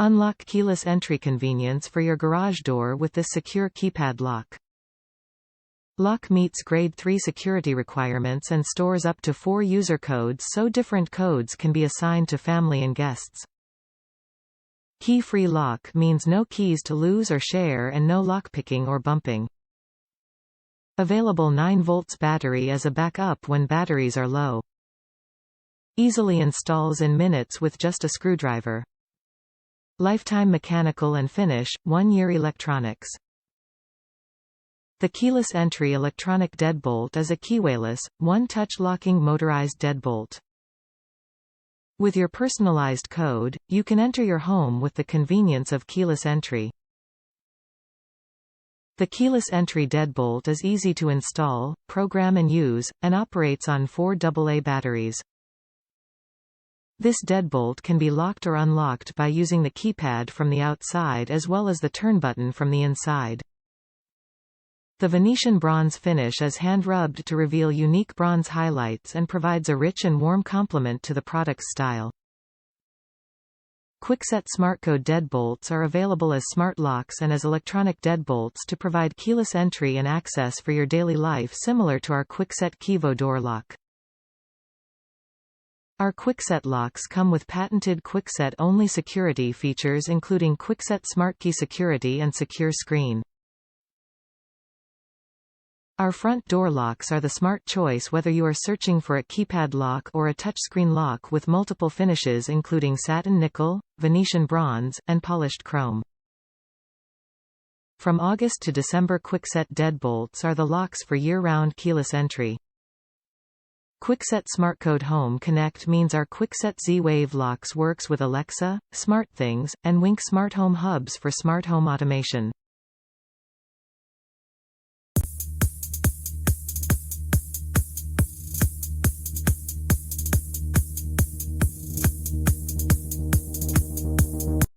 Unlock keyless entry convenience for your garage door with this secure keypad lock. Lock meets Grade 3 security requirements and stores up to 4 user codes, so different codes can be assigned to family and guests. Key-free lock means no keys to lose or share and no lockpicking or bumping. Available 9 volts battery as a backup when batteries are low. Easily installs in minutes with just a screwdriver. Lifetime mechanical and finish, 1-year electronics. The keyless entry electronic deadbolt is a keyway-less, one-touch locking motorized deadbolt. With your personalized code, you can enter your home with the convenience of keyless entry. The keyless entry deadbolt is easy to install, program and use, and operates on 4 AA batteries. This deadbolt can be locked or unlocked by using the keypad from the outside as well as the turn button from the inside. The Venetian bronze finish is hand-rubbed to reveal unique bronze highlights and provides a rich and warm complement to the product's style. Kwikset SmartCode deadbolts are available as smart locks and as electronic deadbolts to provide keyless entry and access for your daily life, similar to our Kwikset Kevo door lock. Our Kwikset locks come with patented Kwikset-only security features including Kwikset SmartKey Security and Secure Screen. Our front door locks are the smart choice whether you are searching for a keypad lock or a touchscreen lock with multiple finishes including satin nickel, Venetian bronze, and polished chrome. From August to December, Kwikset deadbolts are the locks for year-round keyless entry. Kwikset SmartCode Home Connect means our Kwikset Z-Wave locks works with Alexa, SmartThings, and Wink smart home hubs for smart home automation.